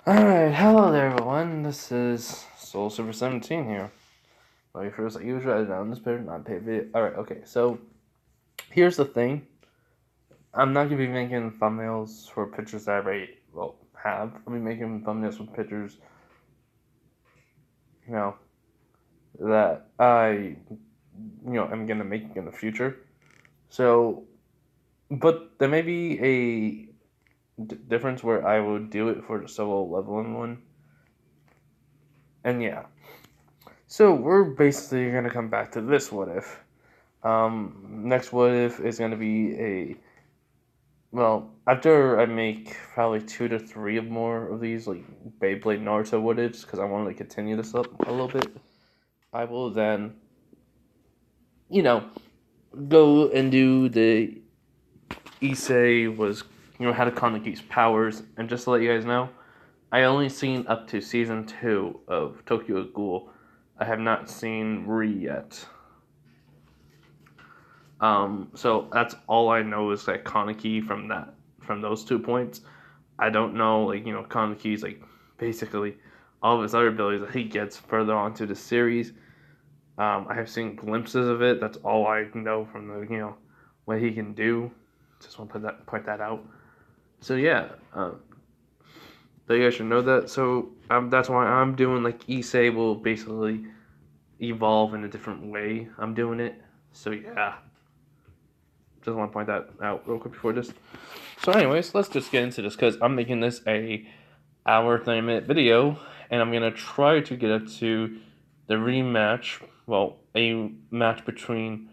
Alright, hello there everyone, this is Soul Super 17 here. Let me first, like usual, I down this better not pay video. Alright, okay, so here's the thing. I'm not gonna be making thumbnails for pictures that I already, have. I'll be making thumbnails for pictures, you know, that am gonna make in the future. So, but there may be a difference where I will do it for the solo leveling one. And yeah. So we're basically gonna come back to this what if. Next what if is gonna be after I make probably 2 to 3 of more of these like Beyblade Naruto what ifs because I want to like continue this up a little bit. I will then, you know, go and do the Issei was how to Kaneki's powers, and just to let you guys know, I only seen up to season 2 of Tokyo Ghoul. I have not seen Re yet. So that's all I know is that Kaneki from those 2 points. I don't know Kaneki's like basically all of his other abilities that he gets further on to the series. I have seen glimpses of it. That's all I know from the what he can do. Just want to point that out. So yeah, so you guys should know that. So that's why I'm doing like Issei will basically evolve in a different way. I'm doing it. So yeah. Just want to point that out real quick before this. So, anyways, let's just get into this because I'm making this a hour 30-minute video, and I'm gonna try to get up to the rematch. Well, a match between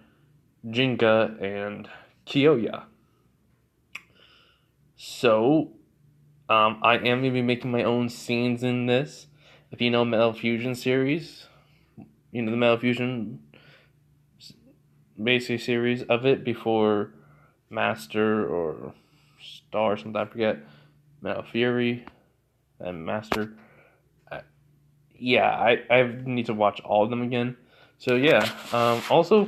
Jinga and Kiyoya. So, I am gonna be making my own scenes in this. If you know Metal Fusion series, you know the Metal Fusion basic series of it before Master or Star, something I forget. Metal Fury and Master. Yeah, I need to watch all of them again. So yeah. Also,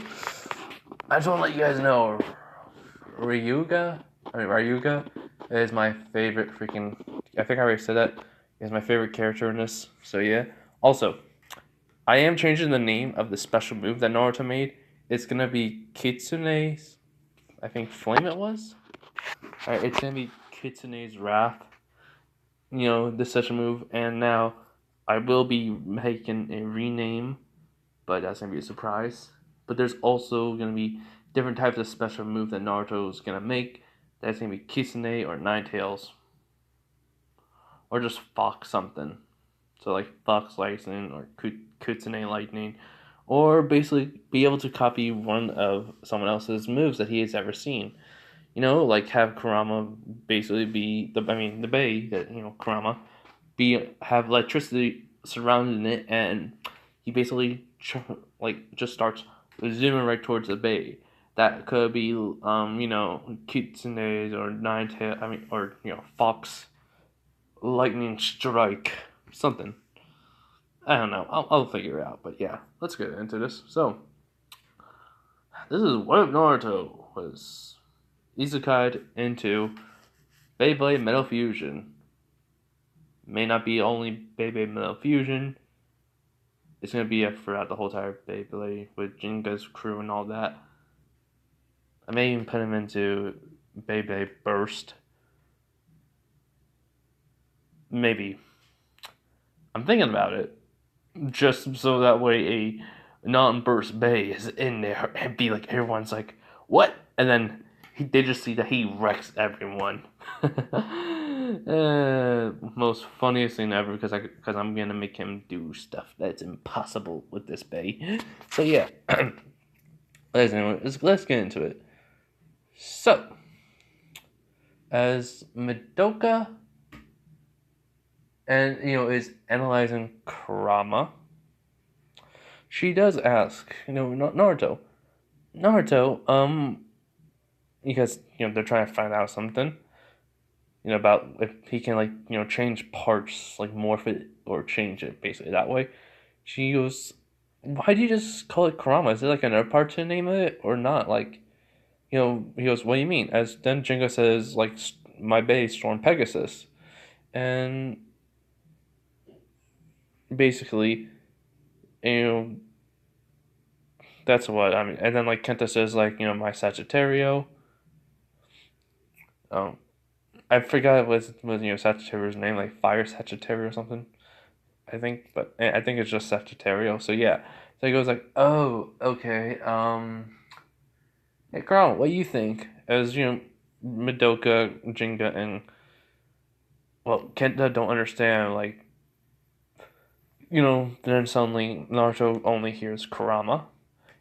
I just want to let you guys know, Ryuga is my favorite freaking. I think I already said that. Is my favorite character in this. So yeah. Also, I am changing the name of the special move that Naruto made. It's gonna be Kitsune's. I think Flame it was. Alright, it's gonna be Kitsune's Wrath. This such a move, and now I will be making a rename, but that's gonna be a surprise. But there's also gonna be different types of special move that Naruto's gonna make. That's gonna be Kisune or Nine Tails, or just Fox something. So like Fox Lightning or Kitsune Lightning, or basically be able to copy one of someone else's moves that he has ever seen. Like have Kurama basically be the bay that Kurama have electricity surrounding it, and he basically just starts zooming right towards the bay. That could be Kitsune's or Nine Tail. Or Fox Lightning Strike something. I don't know. I'll figure it out. But yeah, let's get into this. So this is what if Naruto was isekai'd into Beyblade Metal Fusion. May not be only Beyblade Metal Fusion. It's gonna be throughout the whole entire Beyblade with Jinga's crew and all that. I may even put him into Beyblade Burst. Maybe. I'm thinking about it. Just so that way a non-burst Bay is in there and be like everyone's like, what? And then they just see that he wrecks everyone. Most funniest thing ever because I'm gonna make him do stuff that's impossible with this Bay. So yeah, let's get into it. So as Madoka and is analyzing Kurama, she does ask Naruto, because they're trying to find out something, about if he can change parts, like morph it or change it basically that way. She goes, why do you just call it Kurama? Is it like another part to the name of it or not? Like, he goes, what do you mean? As then Jingo says, like, my base Storm Pegasus, and basically, you know, that's what I mean. And then like Kenta says like, my Sagittario. Um, I forgot what Sagittarius name, like Fire Sagittario or something. I think, but I think it's just Sagittario. So yeah, so he goes like, oh, okay. Hey Carl, what do you think? As Madoka, Jinga, and Kenta don't understand. Like, then suddenly Naruto only hears Kurama.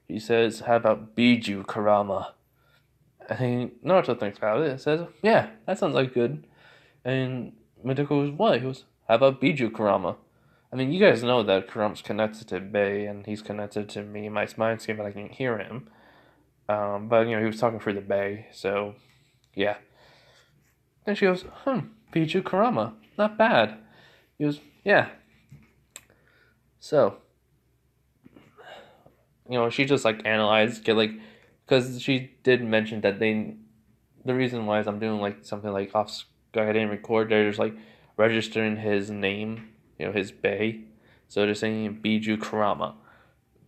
He says, "How about Biju Kurama?" And Naruto thinks about it and says, "Yeah, that sounds like good." And Madoka goes, "What?" He goes, "How about Biju Kurama?" I mean, you guys know that Kurama's connected to Bay and he's connected to me, my mindscape, but I can hear him. But he was talking through the Bay, so yeah. Then she goes, Biju Kurama, not bad. He goes, yeah. So, she just like analyzed, get like, because she did mention that the reason why is I'm doing like something like off, I didn't record. They're just like registering his name, his Bay. So they're saying Biju Kurama,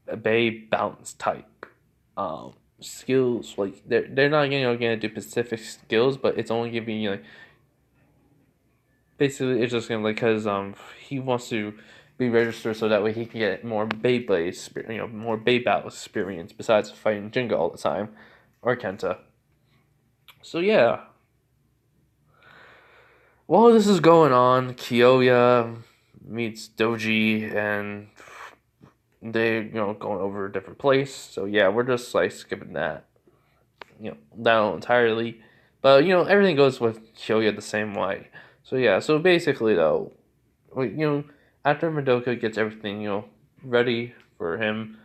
a Bay bounce type. Skills like they're not gonna do specific skills, but it's only giving you like basically it's just gonna like because he wants to be registered so that way he can get more Beyblade, more Beyblade experience besides fighting Jinga all the time or Kenta. So yeah, while this is going on, Kiyoya meets Doji and they going over a different place. So yeah, we're just like skipping that down entirely. But everything goes with Kiyoya the same way. So yeah, so basically though, after Madoka gets everything ready for him,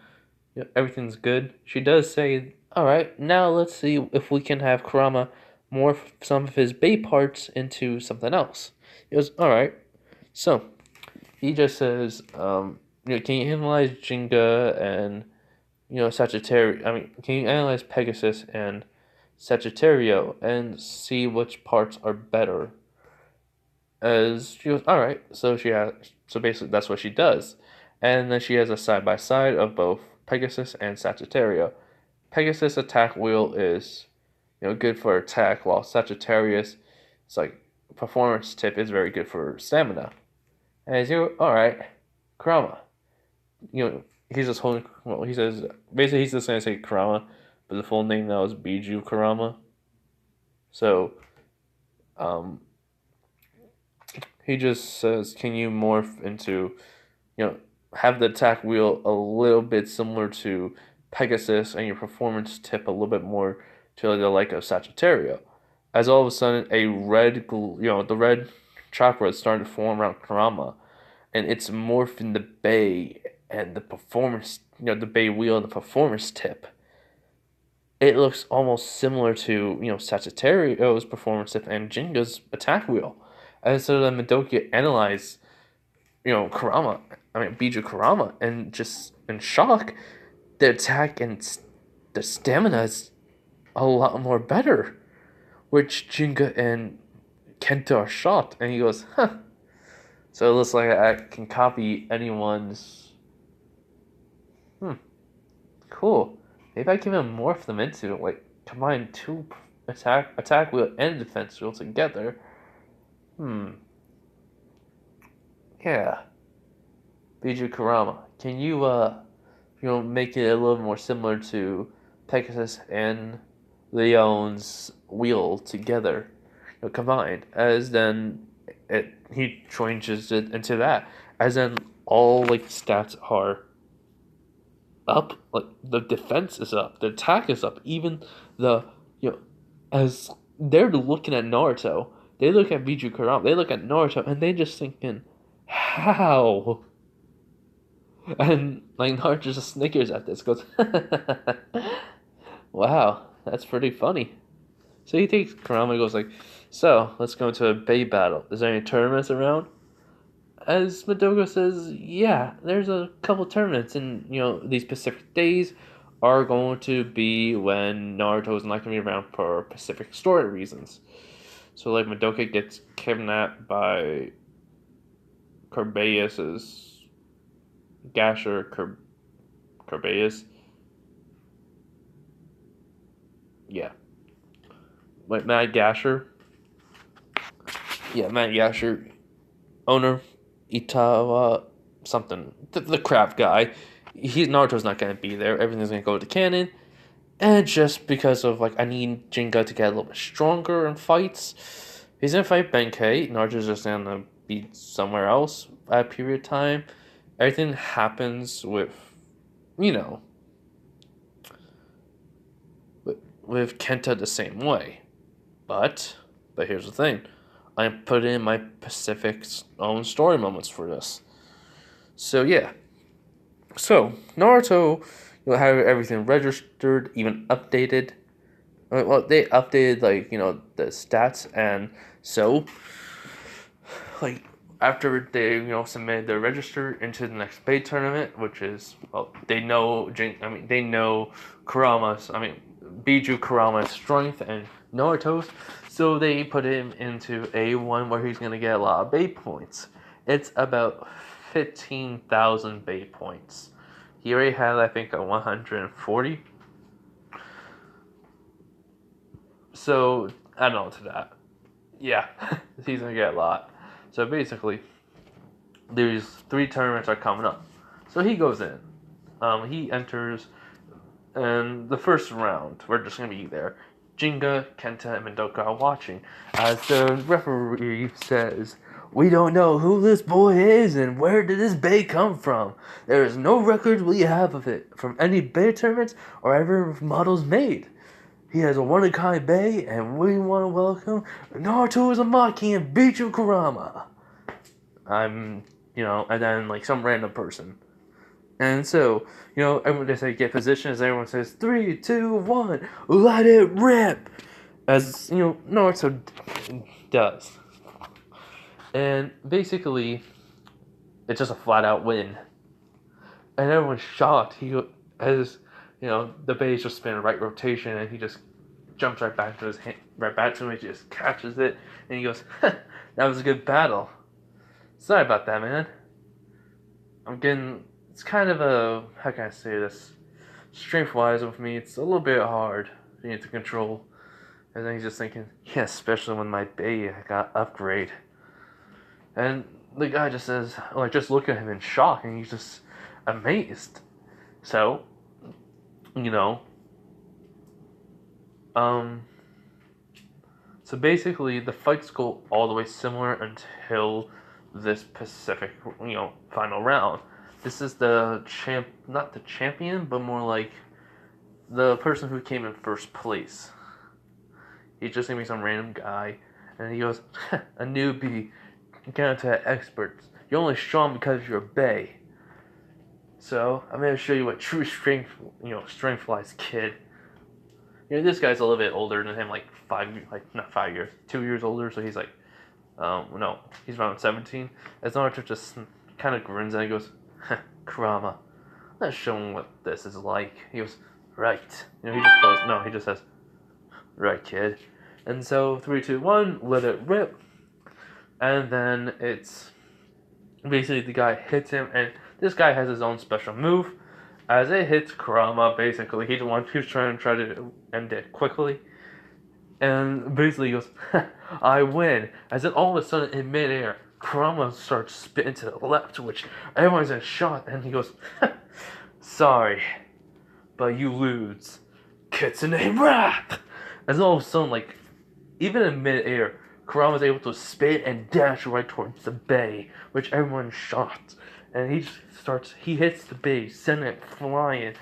everything's good. She does say, "All right, now let's see if we can have Kurama morph some of his Bay parts into something else." He goes, "All right." So he just says, "Can you analyze Jinga and Sagittarius? I mean, can you analyze Pegasus and Sagittario and see which parts are better?" As she goes, all right. So basically that's what she does, and then she has a side by side of both Pegasus and Sagittario. Pegasus attack wheel is good for attack, while Sagittarius is like performance tip is very good for stamina. And as you all right, Kurama, he's just holding. Well, he says basically he's just gonna say Kurama, but the full name now is Biju Kurama. So um, he just says, "Can you morph into, have the attack wheel a little bit similar to Pegasus and your performance tip a little bit more to the like of Sagittario?" As all of a sudden, the red chakra is starting to form around Kurama, and it's morphing the Bay and the performance, the Bay wheel and the performance tip. It looks almost similar to Sagittario's performance tip and Jinga's attack wheel. And so then Madoka analyzed, Kurama, I mean Biju Kurama, and just in shock, the attack and the stamina is a lot more better. Which Jinga and Kenta are shocked, and he goes, "Huh." So it looks like I can copy anyone's. Cool. Maybe I can even morph them into like combine two attack wheel and defense wheel together. Hmm. Yeah. Biju Kurama, can you make it a little more similar to Pegasus and Leon's wheel together, combined? As then he changes it into that. As then all like stats are up, like the defense is up, the attack is up, even the you know as they're looking at Naruto, they look at Biju Kurama, they look at Naruto, and they just thinking, how? And like Naruto just snickers at this, goes, "Wow, that's pretty funny." So he takes Kurama and goes like, "So let's go into a Bay battle. Is there any tournaments around?" As Madoka says, "Yeah, there's a couple tournaments, and these Pacific days are going to be when Naruto is not going to be around for Pacific story reasons." So like Madoka gets kidnapped by Corbeus's. Gasher Kerbeus. Yeah. Like Matt Gasher. Yeah, Matt Gasher, owner, Itawa, something. The crap guy. Naruto's not gonna be there. Everything's gonna go to canon. And just because of like I need Jinga to get a little bit stronger in fights, he's gonna fight Benkei. Naruto's just gonna be somewhere else at a period of time. Everything happens with, you know, with Kenta the same way. But here's the thing, I put in my Pacific's own story moments for this. So yeah, so Naruto, have everything registered, even updated. Well, they updated like the stats, and so like after they submitted their register into the next paid tournament, which is they know they know Kurama's Biju Kurama's strength and Naruto's, so they put him into A1 where he's gonna get a lot of Bay points. It's about 15,000 Bay points. He already had I think a 140. So add on to that, yeah, he's gonna get a lot. So basically, these 3 tournaments are coming up. So he goes in. He enters, and the first round, we're just gonna be there. Jinga, Kenta, and Madoka are watching as the referee says, "We don't know who this boy is and where did this bay come from. There is no record we have of it from any bay tournaments or ever models made. He has a one-of-a-kind bay, and we want to welcome Naruto Uzumaki and Biju Kurama." And then like some random person. And so, everyone they say get positions, everyone says 3, 2, 1, let it rip, as Naruto does. And basically, it's just a flat out win. And everyone's shocked. As the base just spin right rotation, and he just jumps right back to his hand, right back to him. He just catches it, and he goes, "That was a good battle. Sorry about that, man. It's kind of a, how can I say this? Strength-wise with me, it's a little bit hard to control." And then he's just thinking, yeah, especially when my Bay got upgrade. And the guy just says, like, just look at him in shock, and he's just amazed. So, so basically the fights go all the way similar until this Pacific, final round. This is the not the champion, but more like the person who came in first place. He's just gonna be some random guy, and he goes, "A newbie, counter to experts. You're only strong because you're Bay. So I'm gonna show you what true strength, strength lies, kid." This guy's a little bit older than him, like not 5 years, 2 years older. So he's like, no, he's around 17. As Naruto just kind of grins and he goes, "Kurama, let's show him what this is like." He goes, "Right." He just goes, no, he just says, "Right, kid." And so 3, 2, 1, let it rip. And then it's basically the guy hits him, and this guy has his own special move. As it hits Kurama, basically, he's trying to end it quickly. And basically he goes, "I win." As then all of a sudden, in midair, Kurama starts spitting to the left, which everyone's in shock. And he goes, "Sorry, but you lose. Kitsune Wrath." As all of a sudden, like, even in midair, Kurama's able to spin and dash right towards the bay, which everyone's shocked. And he hits the base, sending it flying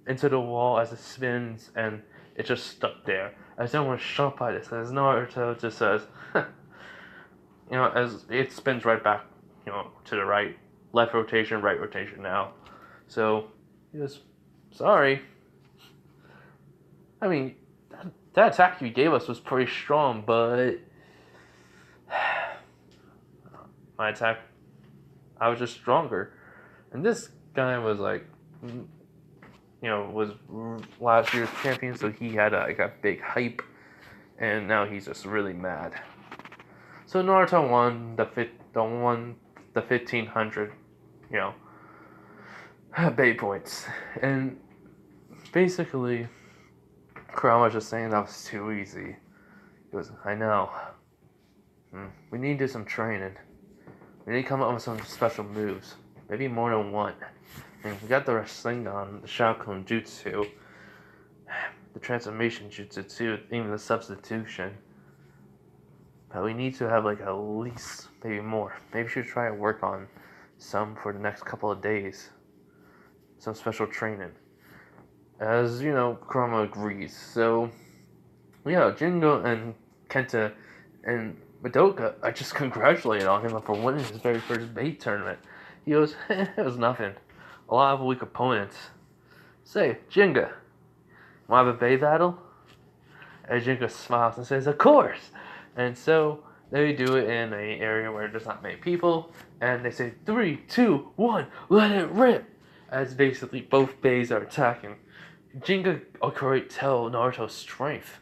into the wall as it spins, and it just stuck there. As everyone's shocked by this, as Naruto just says, as it spins right back, to the right, left rotation, right rotation now. So, he goes, "Sorry. I mean, that attack you gave us was pretty strong, but my attack, I was just stronger." And this guy was like, was last year's champion, so he had a big hype, and now he's just really mad. So Naruto won the 1500, Bay points. And basically, Kurama was just saying that was too easy. He was, I know. We need to do some training. We need to come up with some special moves. Maybe more than one. And we got the Rasengan, the Shaokun Jutsu, the Transformation Jutsu too, even the Substitution. But we need to have like at least maybe more. Maybe we should try to work on some for the next couple of days. Some special training. As you know, Kurama agrees. So yeah, Jingo and Kenta and Madoka, I just congratulated on him for winning his very first bait tournament. He goes, it was nothing. A lot of weak opponents. Say, Jinga, want to have a bay battle? And Jinga smiles and says, of course! And so they do it in an area where there's not many people, and they say, 3, 2, 1, let it rip! As basically both bays are attacking. Jinga could tell Naruto's strength.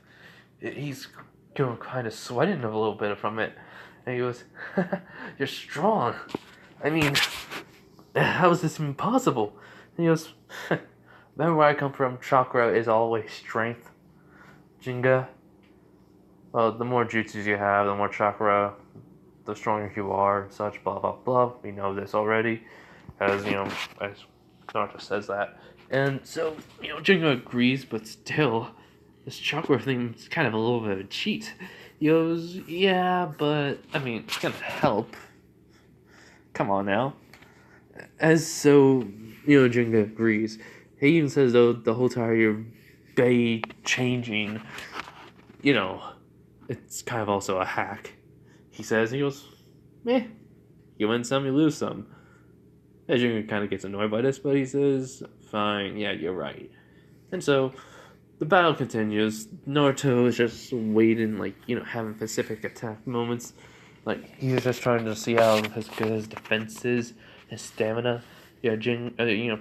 He's kind of sweating a little bit from it. And he goes, you're strong. I mean, how is this even possible? And he goes, remember where I come from? Chakra is always strength. Jinga. Well, the more jutsus you have, the more chakra, the stronger you are, and such, blah, blah, blah. We know this already. As Naruto says that. And so, Jinga agrees, but still, this chakra thing is kind of a little bit of a cheat. He goes, yeah, but, I mean, it's gonna help. Come on now. As so, Jinga agrees. He even says, though, the whole time you're bay changing, it's kind of also a hack. He goes, meh, you win some, you lose some. And Jinga kind of gets annoyed by this, but he says, fine, yeah, you're right. And so, the battle continues. Naruto is just waiting, having specific attack moments. He's just trying to see how good his defense is, his stamina. Yeah,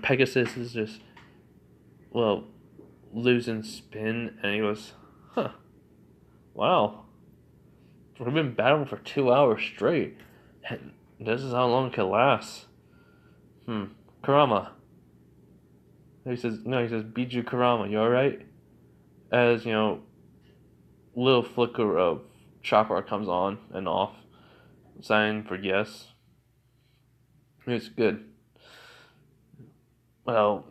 Pegasus is just, losing spin, and he goes, wow. We've been battling for 2 hours straight. And this is how long it could last. Kurama. He says, Biju Kurama, you alright? As, little flicker of chakra comes on and off. Sign for yes. It's good. Well,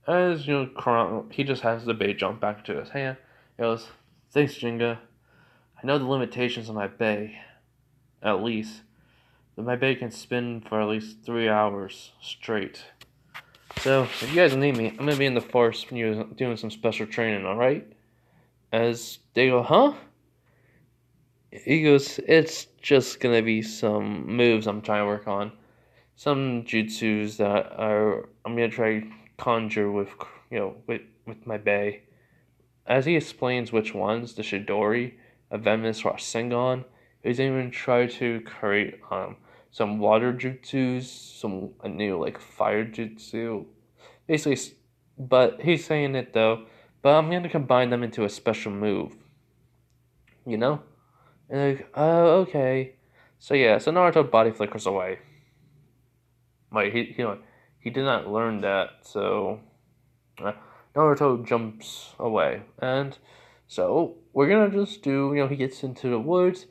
as, Kurama, he just has the bait jump back into his hand. He goes, thanks, Jinga. I know the limitations of my bay, at least. But my bay can spin for at least 3 hours straight. So, if you guys need me, I'm gonna be in the forest doing some special training, alright? As they go, huh? He goes, it's just gonna be some moves I'm trying to work on. Some jutsus that I'm gonna try conjure with, with my bay. As he explains which ones, the Shidori, a venomous Rasengan, he's even tried to create some water jutsus, a new fire jutsu. Basically, but he's saying it though. But I'm gonna combine them into a special move. And oh, okay. So yeah, so Naruto body flickers away. He did not learn that, so Naruto jumps away, and so we're gonna just do. He gets into the woods,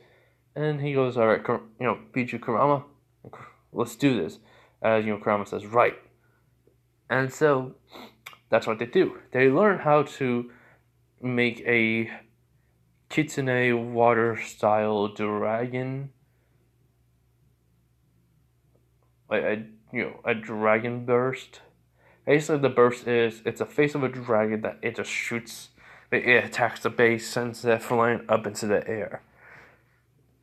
and he goes, all right, Biju Kurama, let's do this. As Kurama says, right, and so that's what they do. They learn how to make a kitsune water style dragon, a dragon burst. Basically, the burst it's a face of a dragon that it just shoots. It attacks the base, sends that flying up into the air.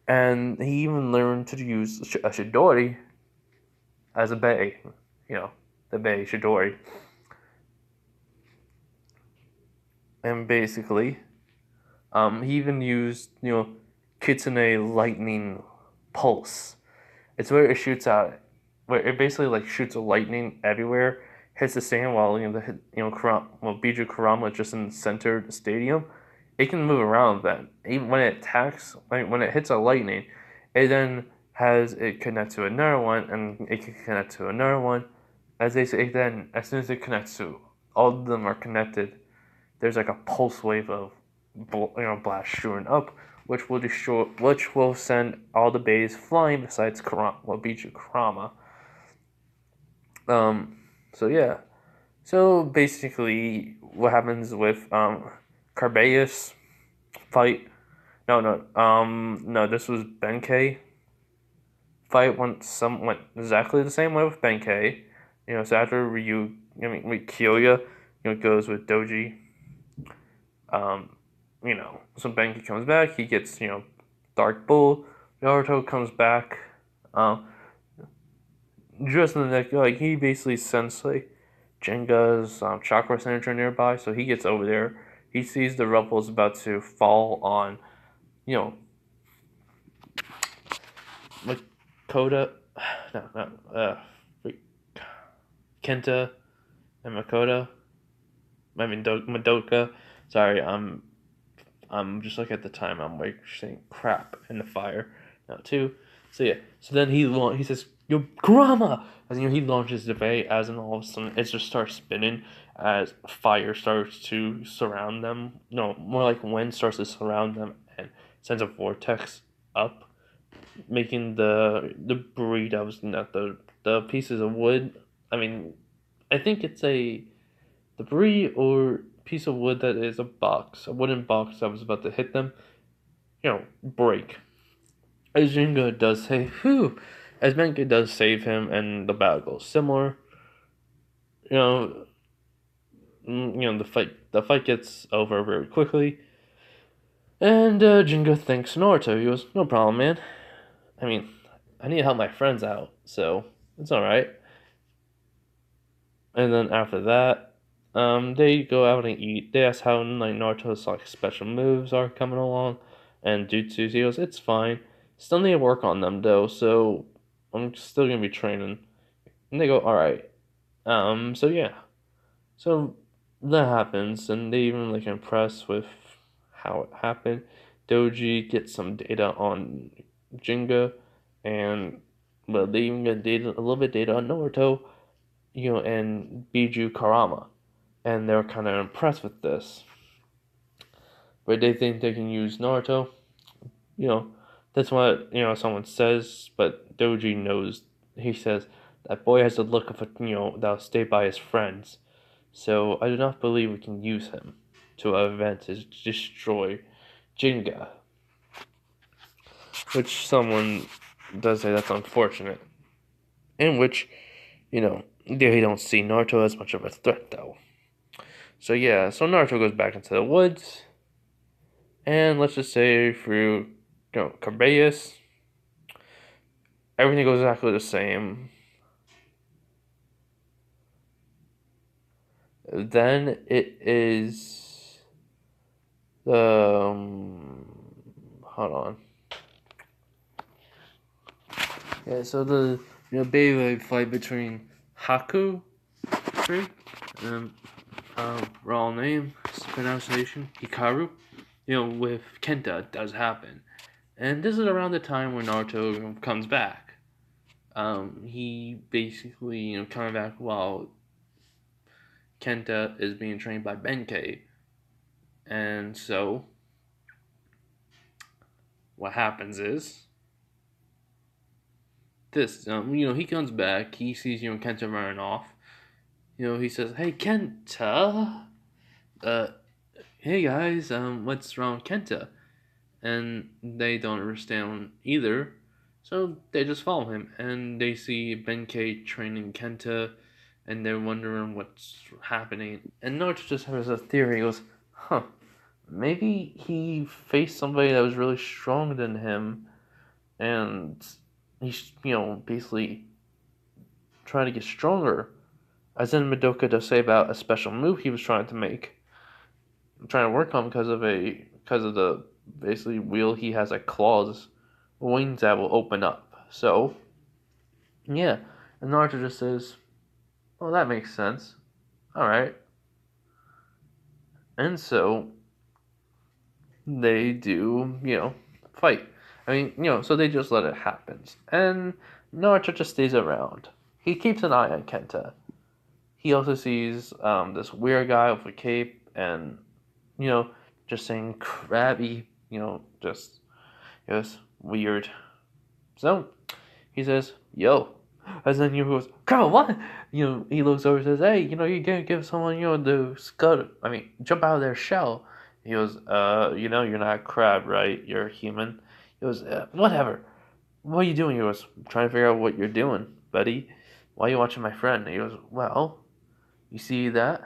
And he even learned to use a Shidori as a bay. The bay Shidori. And basically, he even used, Kitsune Lightning Pulse. It's where it shoots out, where it basically shoots a lightning everywhere, hits the sand while Biju Kurama is just in the center of the stadium. It can move around then. Even when it attacks, when it hits a lightning, it then has it connect to another one, and it can connect to another one, as they say, then as soon as it connects to all of them are connected, there's like a pulse wave of blast shooting up, which will send all the bays flying besides Biju Kurama. Um, so yeah, so basically, what happens with Carbeus fight? No. This was Benkei fight went exactly the same way with Benkei. So after Kyoya, goes with Doji. Um, so Benkei comes back. He gets Dark Bull. Naruto comes back. Um, just in the next, he basically sends like Jenga's chakra center nearby, so he gets over there. He sees the rebels about to fall on, you know, Makoto, Kenta and Makoto. I mean Madoka. Sorry, I'm just like at the time I'm like saying crap in the fire now too. So yeah, so then he says yo Kurama, as he launches the bay, as and all of a sudden it just starts spinning as fire starts to surround them. No, more like wind starts to surround them and sends a vortex up, making the debris that was not the pieces of wood. I mean, I think it's a debris or piece of wood that is a wooden box that was about to hit them, break. As Jinga does say, whew, as Menke does save him, and the battle goes similar. You know, the fight gets over very quickly, and Jinga thanks Naruto. He goes, "No problem, man. I mean, I need to help my friends out, so it's all right." And then after that, they go out and eat. They ask how like Naruto's like special moves are coming along, and Jutsu he goes, "It's fine. Still need to work on them though, so I'm still gonna be training." And they go, "All right." So yeah, so that happens, and they even like impressed with how it happened. Doji gets some data on Jinga, and well, they even get data a little bit data on Naruto, and Biju Karama, and they're kind of impressed with this. But they think they can use Naruto, you know, that's what someone says. But Doji knows. He says that boy has the look of that'll stay by his friends. So I do not believe we can use him to event to destroy Jinga. Which someone does say that's unfortunate. In which, they don't see Naruto as much of a threat though. So yeah, so Naruto goes back into the woods, and let's just say through Carbeus, everything goes exactly the same. Then it is hold on. Yeah, so the Beyblade fight between Haku, raw name, pronunciation, Hikaru, with Kenta does happen. And this is around the time when Naruto comes back. He basically, coming back while Kenta is being trained by Benkei. And so, what happens is, this, he comes back, he sees, Kenta running off. He says, "Hey, Kenta, hey guys, what's wrong with Kenta?" And they don't understand either, so they just follow him, and they see Benkei training Kenta, and they're wondering what's happening. And Naruto just has a theory. He goes, "Huh, maybe he faced somebody that was really stronger than him, and he's basically trying to get stronger." As in Madoka does say about a special move he was trying to make, trying to work on because of the basically wheel he has like claws, wings that will open up. So yeah, and Naruto just says, "Oh, that makes sense. All right." And so they do, fight. I mean, so they just let it happen, and Naruto just stays around. He keeps an eye on Kenta. he also sees this weird guy with a cape and you know just saying crabby, just it was weird. So he says, "Yo," and then he goes, "Come on, what?" He looks over and says, "Hey, you can't give someone, the jump out of their shell." He goes, you're not a crab, right? You're a human." He goes, "Whatever. What are you doing?" He goes, "Trying to figure out what you're doing, buddy. Why are you watching my friend?" He goes, "Well, you see that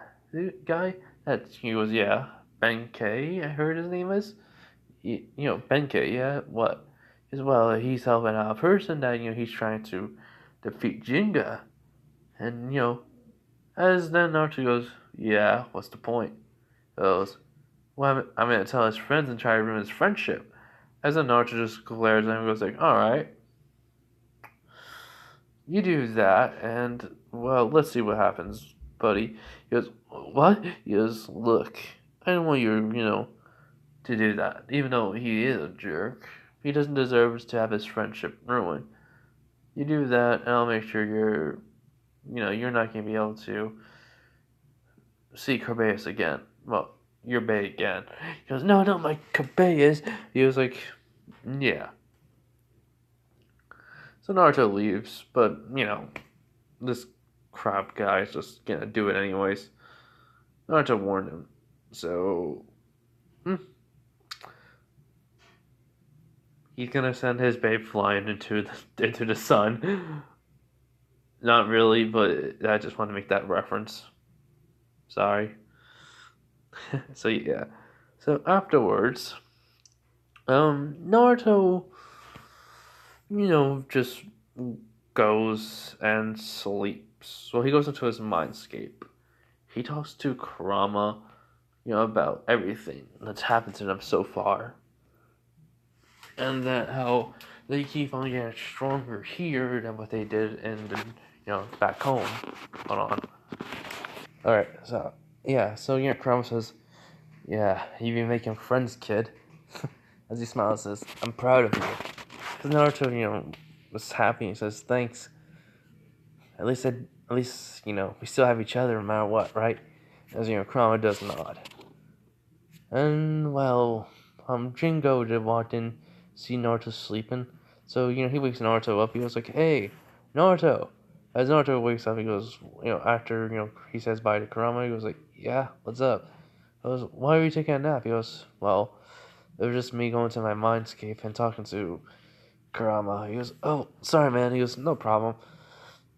guy?" He goes, "Yeah, Ben K, I heard his name is. Ben K, yeah, what?" He says, "Well, he's helping out a person that, he's trying to defeat Jinga." And, as then Naruto goes, "Yeah, what's the point?" He goes, "Well, I'm going to tell his friends and try to ruin his friendship." As then Naruto just glares at him and goes like, "Alright, you do that, and, well, let's see what happens, buddy." He goes, "What?" He goes, "Look, I don't want you, to do that. Even though he is a jerk, he doesn't deserve to have his friendship ruined. You do that, and I'll make sure you're not going to be able to see Corbeus again. Well, your Bay again." He goes, "No, not my Corbeus." He was like, "Yeah." So Naruto leaves, but, this crab guy is just gonna do it anyways. Naruto warned him. So, he's gonna send his babe flying into the sun. Not really, but I just want to make that reference. Sorry. So yeah. So afterwards, Naruto, just goes and sleeps. Well, he goes into his mindscape. He talks to Kurama, about everything that's happened to them so far. And that how they keep on getting stronger here than what they did back home. Hold on. Alright, so, yeah, so, Kurama says, "Yeah, you've been making friends, kid." As he smiles and says, "I'm proud of you." Because Naruto, was happy and says, "Thanks. At least, we still have each other no matter what, right?" As, Kurama does nod. And, well, Jingo did walk in, see Naruto sleeping. So, he wakes Naruto up. He goes like, "Hey, Naruto." As Naruto wakes up, he goes, after, he says bye to Kurama, he goes like, "Yeah, what's up?" I goes, "Why are you taking a nap?" He goes, "Well, it was just me going to my mindscape and talking to Kurama." He goes, "Oh, sorry, man." He goes, "No problem.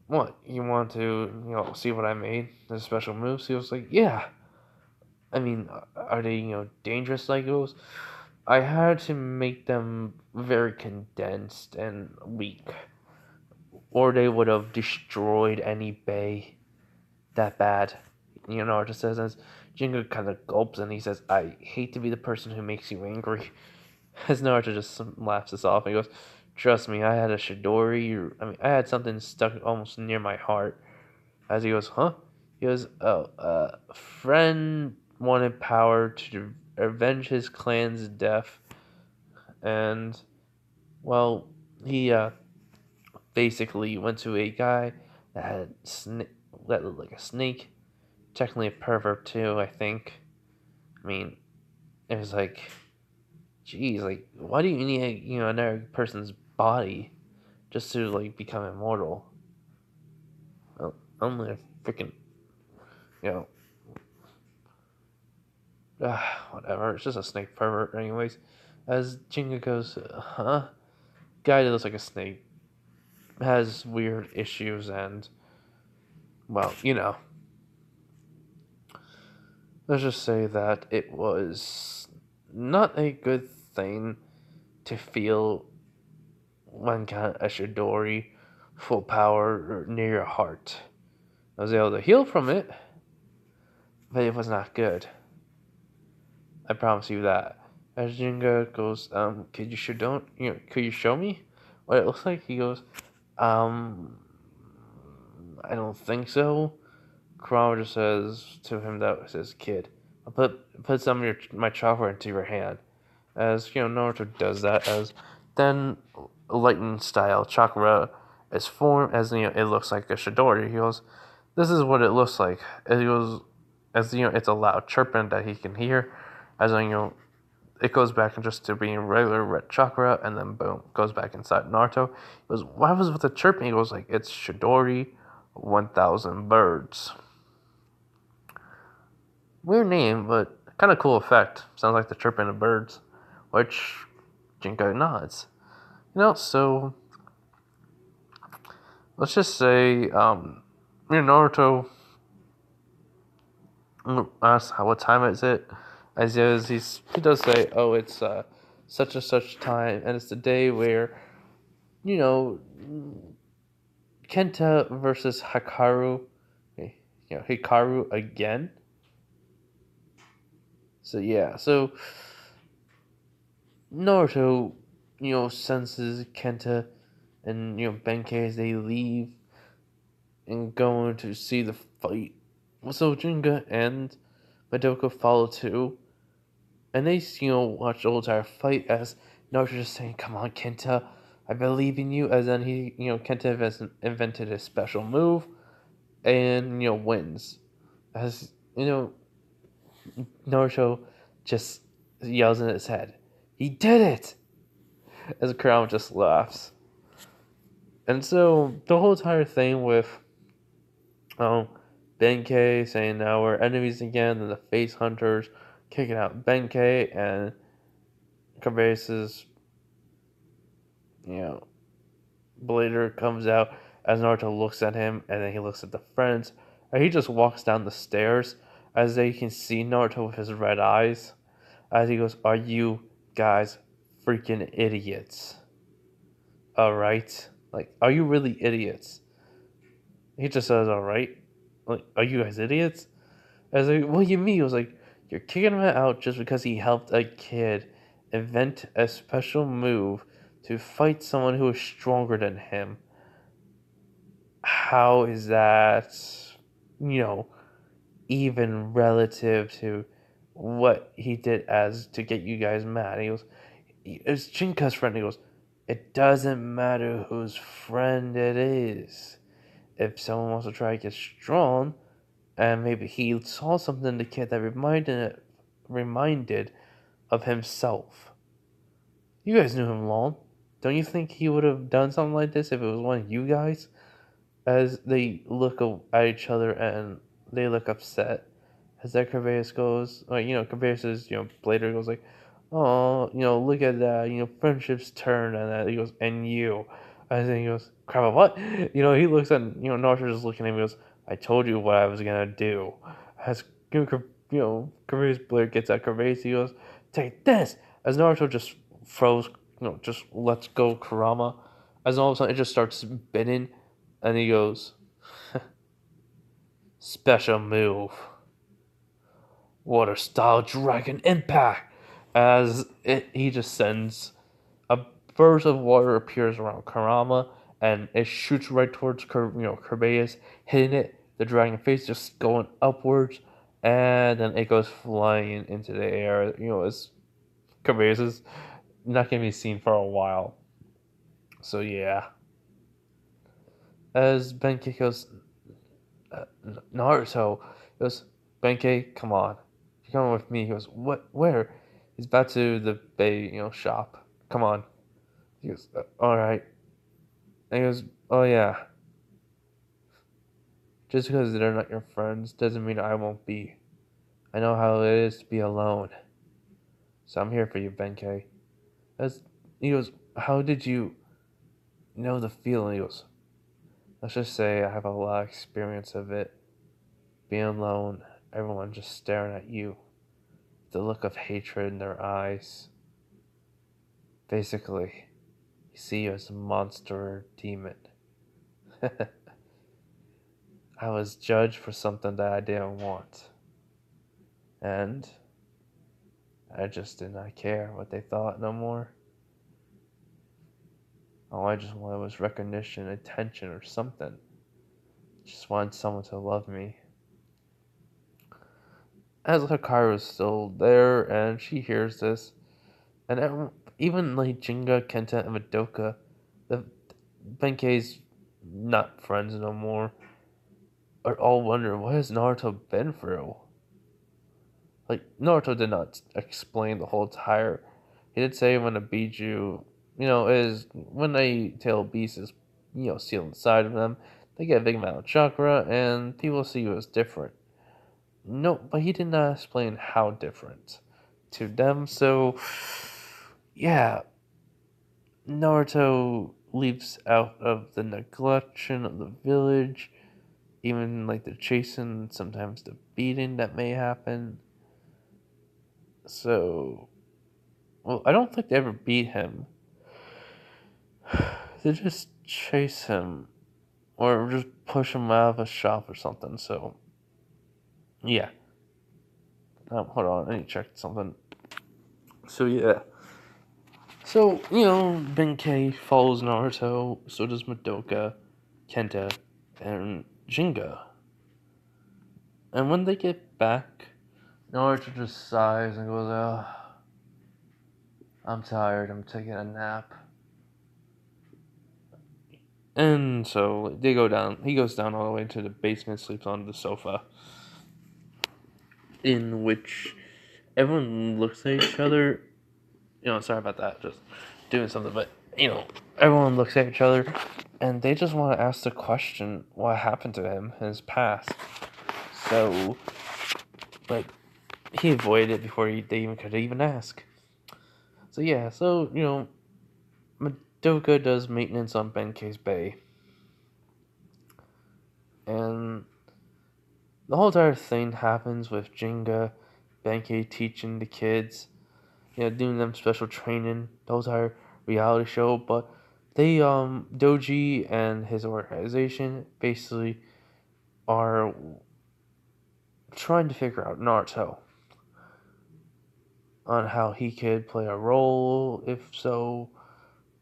What, you want to, see what I made? The special moves?" He was like, "Yeah. I mean, are they, dangerous like those?" "I had to make them very condensed and weak, or they would have destroyed any bay that bad." Naruto says as Jingo kind of gulps and he says, "I hate to be the person who makes you angry." As Naruto just laughs this off and he goes, "Trust me, I had a Shidori, I had something stuck almost near my heart." As he goes, "Huh?" He goes, "Oh, friend wanted power to avenge his clan's death, and, well, he, basically went to a guy that had that looked like a snake, technically a pervert too, I think. I mean, it was like, geez, like, why do you need, another person's body just to, like, become immortal?" Well, only a freaking, you know, whatever. It's just a snake pervert, anyways. As Jinga goes, "Huh?" Guy that looks like a snake has weird issues, and, well, let's just say that it was not a good thing to feel when got a Shidori full power near your heart. I was able to heal from it, but it was not good. I promise you that. As Jinga goes, could you show me what it looks like?" He goes, um, "I don't think so." Kurama just says to him that says, "Kid, I'll put some of my chakra into your hand." As Naruto does that, as then lightning style chakra is formed, as it looks like a Shidori. He goes, This is what it looks like. It goes, as it's a loud chirping that he can hear, as it goes back just to being regular red chakra, and then boom, goes back inside Naruto. He goes, why was with the chirping? He goes like, it's Shidori, 1,000 birds. Weird name, but kind of cool effect. Sounds like the chirping of birds, which Jinka nods. So let's just say, Naruto asks what time is it, as he does say, oh, it's such and such time, and it's the day where you know Kenta versus Hikaru again. So yeah, so Naruto, senses Kenta and Benkei as they leave and going to see the fight. So Jinga and Madoka follow too, and they watch the whole entire fight as Naruto just saying, "Come on, Kenta, I believe in you." As then Kenta has invented a special move and wins. As Naruto just yells in his head, "He did it!" As the crowd just laughs. And so the whole entire thing with Benkei saying now we're enemies again, and the face hunters kicking out Benkei, and Cabeza's Blader comes out as Naruto looks at him, and then he looks at the friends, and he just walks down the stairs as they can see Naruto with his red eyes. As he goes, "Are you guys freaking idiots? Alright? Like, are you really idiots?" He just says, "Alright? Like, are you guys idiots?" As like, what do you mean? He was like, "You're kicking him out just because he helped a kid invent a special move to fight someone who is stronger than him. How is that, you know, even relative to what he did as to get you guys mad?" He goes, "It's Chinka's friend." He goes, "It doesn't matter whose friend it is. If someone wants to try to get strong, and maybe he saw something in the kid that reminded of himself. You guys knew him long. Don't you think he would have done something like this if it was one of you guys?" As they look at each other and they look upset. As that Corvallis goes, like, Corvallis says, Blader goes like, "Oh, look at that, friendships turn," and that he goes, "And you." And then he goes, "Crap, what?" He looks at, Naruto just looking at him, he goes, "I told you what I was gonna do." As, Corvallis Blader gets at Corvallis, he goes, "Take this!" As Naruto just throws, just lets go Kurama. As all of a sudden it just starts spinning, and he goes, "Special move. Water style dragon impact." He just sends a burst of water appears around Karama, and it shoots right towards Kerbeus, hitting it. The dragon face just going upwards, and then it goes flying into the air. As Kerbeus is not gonna be seen for a while. So yeah, as Benkei goes, Naruto goes, "Benkei, come on. You're coming with me." He goes, "What? Where?" He's back to the Bay, shop. "Come on." He goes, "All right." And he goes, "Oh yeah. Just because they're not your friends doesn't mean I won't be. I know how it is to be alone. So I'm here for you, Benkei." As he goes, "How did you know the feeling?" He goes, "Let's just say I have a lot of experience of it. Being alone, everyone just staring at you. The look of hatred in their eyes. Basically, you see you as a monster or demon. I was judged for something that I didn't want. And I just did not care what they thought no more. All I just wanted was recognition, attention, or something. Just wanted someone to love me." As Hikaru is still there, and she hears this, and even like Jinga, Kenta, and Madoka, the Benkei's not friends no more. are all wondering what has Naruto been through. Like Naruto did not explain the whole entire. He did say when a Biju, is when a tail beast is, sealed inside of them, they get a big amount of chakra, and people see you as different. No, but he did not explain how different to them. So, yeah, Naruto leaves out of the neglection of the village, even like the chasing, sometimes the beating that may happen. So, well, I don't think they ever beat him. They just chase him or just push him out of a shop or something. So, yeah. Hold on, I need to check something. So, yeah. So, Benkei follows Naruto, so does Madoka, Kenta, and Jinga. And when they get back, Naruto just sighs and goes, I'm tired, I'm taking a nap. And so they go down. He goes down all the way to the basement, sleeps on the sofa, in which everyone looks at each other. Sorry about that, just doing something, but everyone looks at each other, and they just want to ask the question, what happened to him in his past. So, like, he avoided it before they even could even ask. So yeah, Madoka does maintenance on Benkei's Bay, and the whole entire thing happens with Jinga, Benkei teaching the kids, doing them special training, the whole entire reality show. But they, Doji and his organization basically are trying to figure out Naruto on how he could play a role. If so,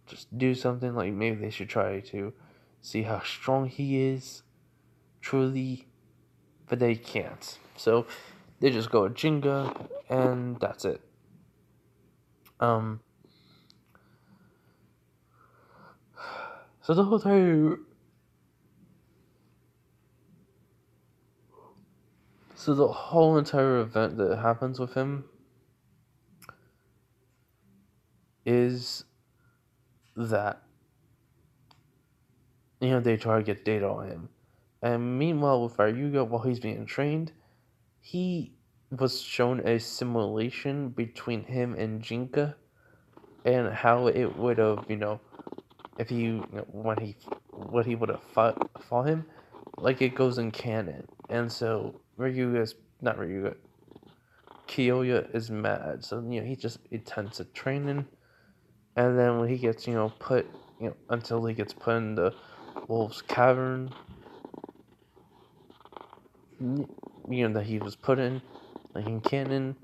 just do something like maybe they should try to see how strong he is, truly, but they can't. So they just go with Jinga, and that's it. Um, so the whole entire event that happens with him is that they try to get data on him, and meanwhile with Ryuga, while he's being trained, he was shown a simulation between him and Jinka, and how it would have, if he, when he, what he would have fought him, like it goes in canon. And so Ryuga's not Ryuga, Kyoya is mad. So he just intends to training, and then when he gets put, until he gets put in the wolf's cavern, that he was put in, like in canon,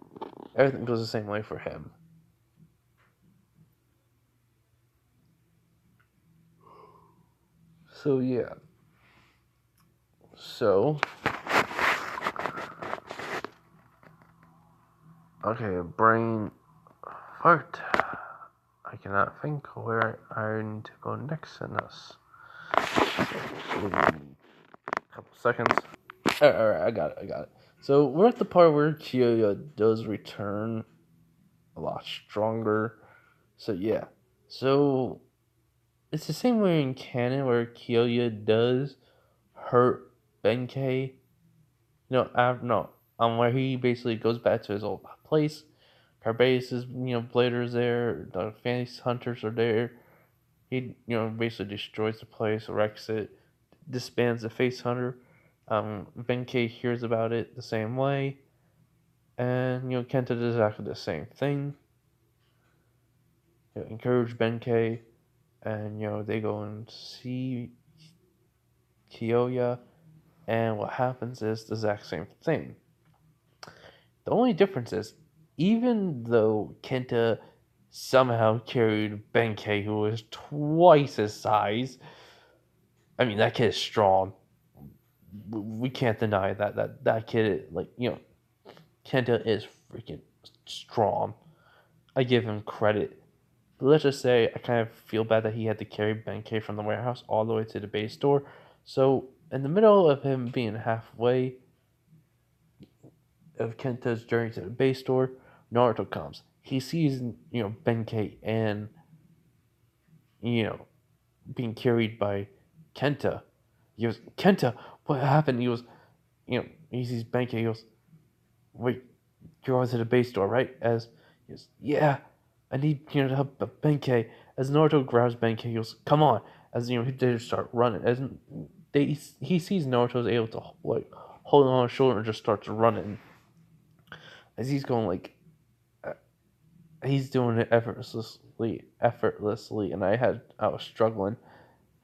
everything goes the same way for him. So yeah. So okay, brain fart. I cannot think where I need to go next in this. Couple seconds. Alright, I got it. So we're at the part where Kyoya does return a lot stronger. So yeah. So it's the same way in canon where Kyoya does hurt Benkei. Where he basically goes back to his old place. Carbase's, bladers there, the face hunters are there. He, basically destroys the place, wrecks it, disbands the face hunter. Benkei hears about it the same way, and Kenta does exactly the same thing. Encourage Benkei, and they go and see Kyoya, and what happens is the exact same thing. The only difference is, even though Kenta somehow carried Benkei, who was twice his size, I mean, that kid is strong. We can't deny that kid, Kenta is freaking strong. I give him credit. But let's just say I kind of feel bad that he had to carry Benkei from the warehouse all the way to the base store. So in the middle of him being halfway of Kenta's journey to the base store, Naruto comes. He sees, Benkei and, you know, being carried by Kenta. He goes, Kenta, what happened? He goes, he sees Benkei. He goes, wait, you're going to the base store, right? As he goes, yeah, I need, to help Benkei. As Naruto grabs Benkei, he goes, come on. As, they start running. As he sees Naruto's able to, like, hold on his shoulder and just starts running. As he's going, like, he's doing it effortlessly, and I was struggling.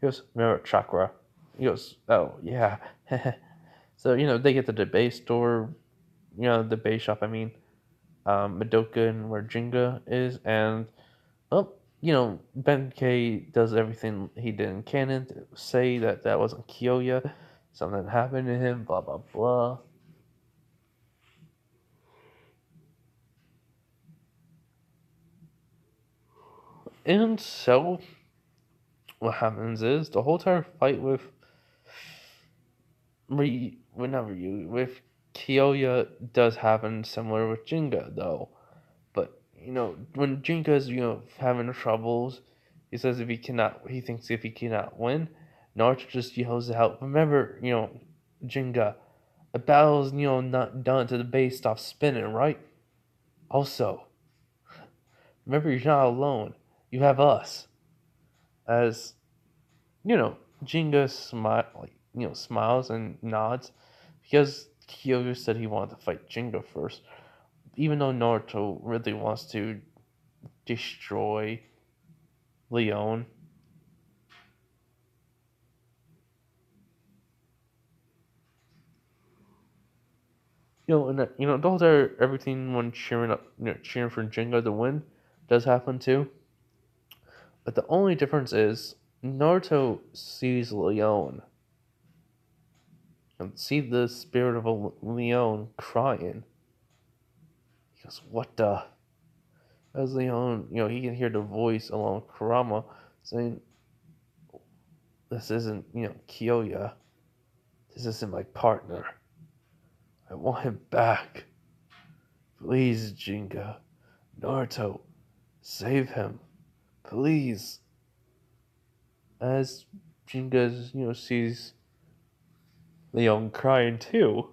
He goes, remember chakra? He goes, oh yeah. So they get to the base store, the base shop. I mean, Madoka and where Jinga is, and well, Benkei does everything he did in canon to say that wasn't Kyoya. Something happened to him. Blah blah blah. And so what happens is the whole entire fight with with Kyoya does happen similar with Jinga though. But when Jinga's having troubles, he thinks if he cannot win, Naruto just yells out, "Remember, Jinga, the battle's not done till the base stops spinning, right? Also, remember you're not alone. You have us." As Jinga smiles and nods because Kyoto said he wanted to fight Jinga first, even though Naruto really wants to destroy Leon. And those are everything when cheering up, cheering for Jinga to win, does happen too. But the only difference is Naruto sees Leon and see the spirit of a Leon crying. He goes, "What the?" As Leon, he can hear the voice along with Kurama saying, "This isn't, Kyoya. This isn't my partner. I want him back. Please, Jinga. Naruto, save him. Please." As Jinga, sees Leon crying too.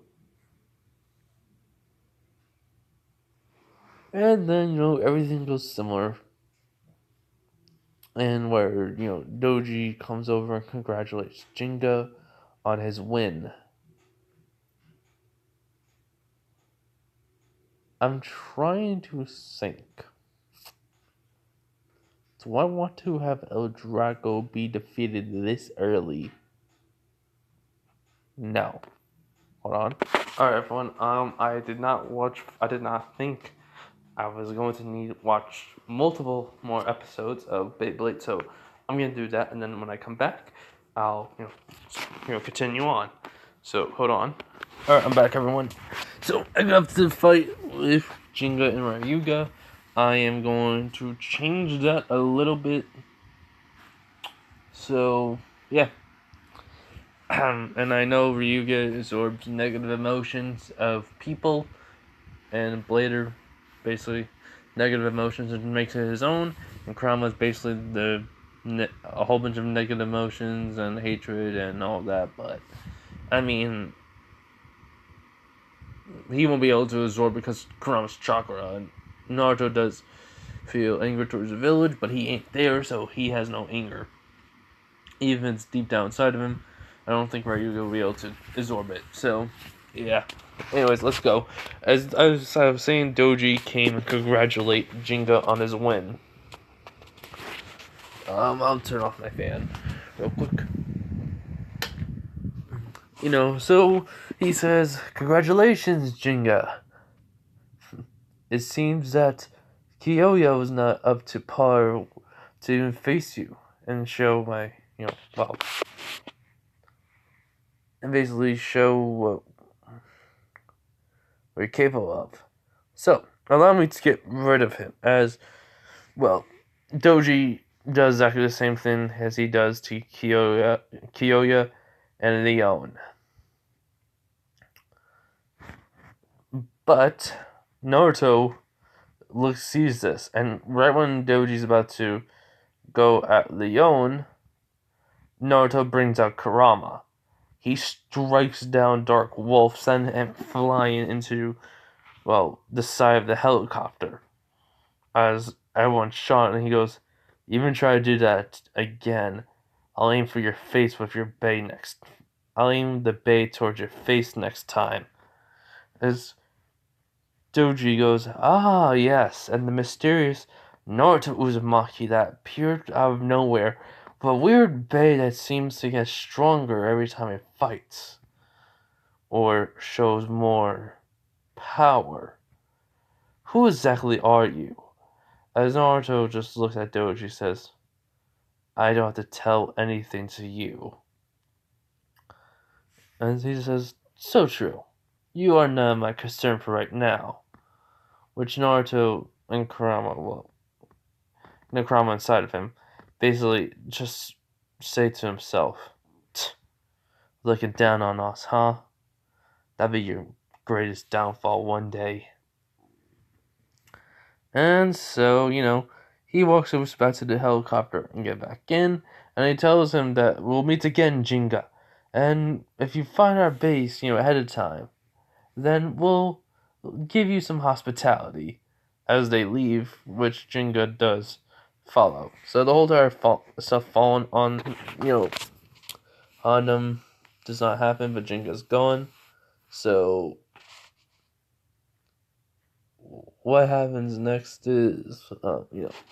And then, everything goes similar. And where, Doji comes over and congratulates Jinga on his win. I'm trying to think. Do I want to have El Drago be defeated this early? No. Hold on. Alright, everyone. I did not think I was going to need to watch multiple more episodes of Beyblade, so I'm gonna do that, and then when I come back, I'll continue on. So hold on. All right, I'm back, everyone. So I got to fight with Jinga and Ryuga. I am going to change that a little bit. So yeah. And I know Ryuga absorbs negative emotions of people, and Blader basically negative emotions and makes it his own, and Kurama is basically a whole bunch of negative emotions and hatred and all that. But I mean, he won't be able to absorb because Kurama's chakra, and Naruto does feel anger towards the village, but he ain't there, so he has no anger. Even if it's deep down inside of him, I don't think Ryuga will be able to absorb it. So, yeah. Anyways, let's go. As I was saying, Doji came and congratulate Jinga on his win. I'll turn off my fan real quick. So he says, "Congratulations, Jinga. It seems that Kyoya was not up to par to even face you and show my, and basically show what you're capable of. So, allow me to get rid of him, as, well, Doji does exactly the same thing as he does to Kyoya, and Leon. But Naruto sees this, and right when Doji's about to go at Leon, Naruto brings out Kurama. He strikes down Dark Wolf, sending him flying into, well, the side of the helicopter. As everyone's shot, and he goes, "Even try to do that again, I'll aim for your face with your bay next. I'll aim the bay towards your face next time." As Doji goes, "Ah, yes," and the mysterious Naruto Uzumaki that appeared out of nowhere, with a weird bay that seems to get stronger every time it fights, or shows more power. Who exactly are you? As Naruto just looks at Doji, says, "I don't have to tell anything to you." And he says, "So true. You are none of my concern for right now." Which Naruto and Kurama, well, Kurama inside of him, basically just say to himself, "Looking down on us, huh? That'd be your greatest downfall one day." And so, he walks over back to the helicopter and get back in, and he tells him that we'll meet again, Jinga. And if you find our base, ahead of time, then we'll give you some hospitality. As they leave, which Jinga does follow. So the whole entire stuff falling on, on does not happen, but Jinga's gone. So what happens next is,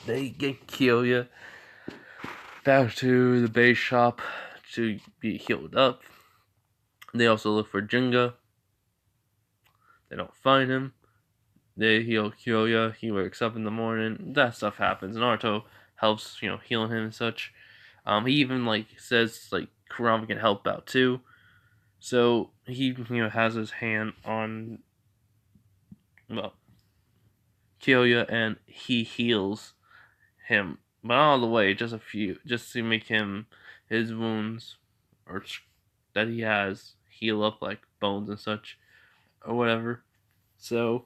they get Kyoya back to the base shop to be healed up. They also look for Jinga. They don't find him. They heal Kyoya. He wakes up in the morning. That stuff happens. Naruto helps, healing him and such. He even says Kurama can help out too. So he has his hand on Kyoya, and he heals him, but not all the way, just a few, just to make his wounds or that he has heal up like bones and such or whatever. So,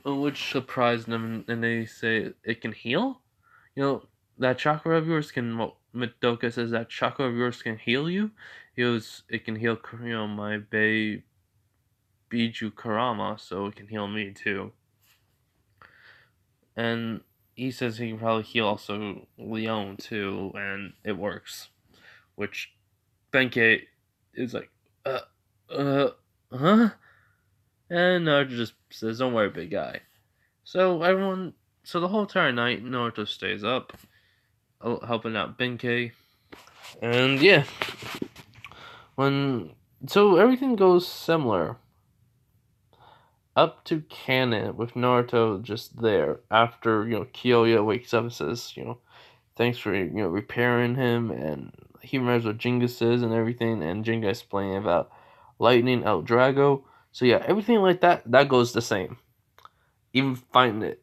which surprised them, and they say it can heal. That chakra of yours can. Madoka says that chakra of yours can heal you. It can heal my Biju Karama, so it can heal me too. And he says he can probably heal also Leon too, and it works. Which Benkei is like, huh? And Naruto just says, "Don't worry, big guy." So the whole entire night, Naruto stays up, helping out Benkei. And yeah, so everything goes similar. Up to canon with Naruto just there after Kyoya wakes up and says thanks for repairing him, and he remembers what Jinga says and everything, and Jinga explaining about lightning El Drago. So yeah, everything like that goes the same. Even finding it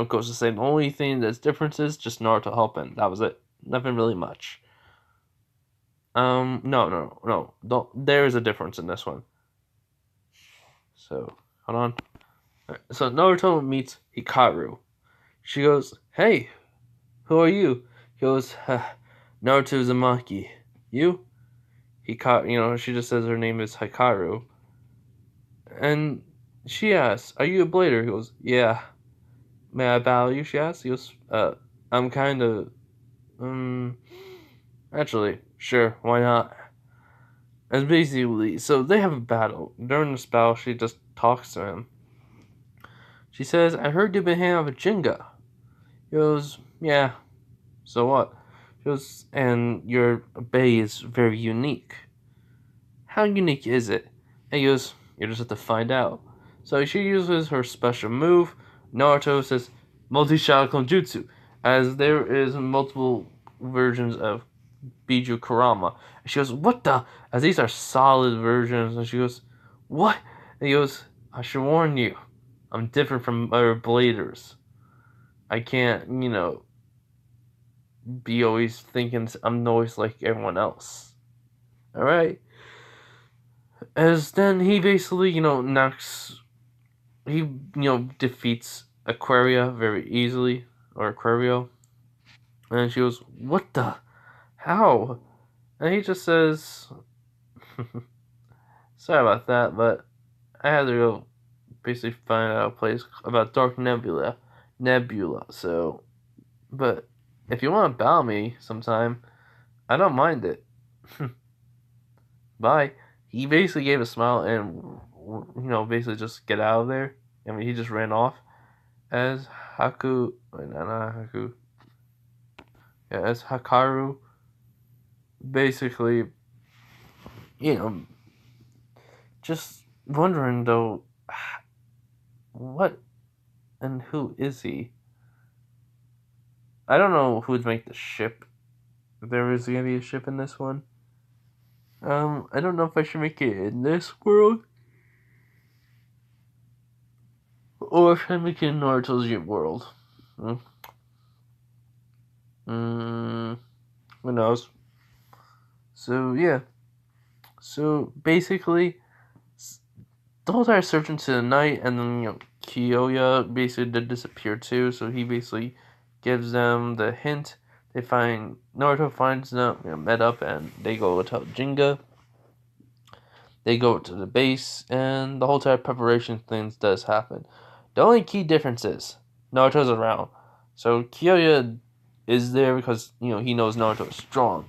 goes the same. The only thing that's different is just Naruto helping. That was it. Nothing really much. No. There is a difference in this one. So hold on. So Naruto meets Hikaru. She goes, "Hey, who are you?" He goes, "Naruto Uzumaki." "You?" She just says her name is Hikaru. And she asks, "Are you a blader?" He goes, "Yeah." "May I bow you?" she asks. He goes, "I'm kind of, actually, sure, why not?" And basically, so they have a battle. During this battle, she just talks to him. She says, "I heard you've been hanging out with Jinga." He goes, "Yeah, so what?" She goes, "And your bay is very unique." "How unique is it?" And he goes, "You just have to find out." So she uses her special move. Naruto says, "Multi-shot Konjutsu," as there is multiple versions of Biju Kurama. And she goes, "What the?" As these are solid versions. And she goes, "What?" And he goes, "I should warn you. I'm different from other bladers. I can't, be always thinking I'm always like everyone else. Alright? As then he basically, knocks defeats Aquaria very easily, or Aquario. And she goes, "What the? How?" And he just says, "Sorry about that, but I had to go basically find out a place about Dark Nebula. So, but if you want to battle me sometime, I don't mind it. Bye." He basically gave a smile and, basically just get out of there. I mean, he just ran off as not Haku, yeah, as Hikaru basically, you know, just wondering though, what and who is he? I don't know who would make the ship. If there is gonna be a ship in this one. I don't know if I should make it in this world or if I make it in Naruto's world. Hmm. Who knows? So yeah. So basically, the whole entire search into the night, and then Kiyoya basically did disappear too. So he basically gives them the hint. They find Naruto finds them, met up, and they go to Jinga. They go to the base, and the whole entire preparation things does happen. The only key difference is Naruto's around, so Kiyoya is there because he knows Naruto is strong.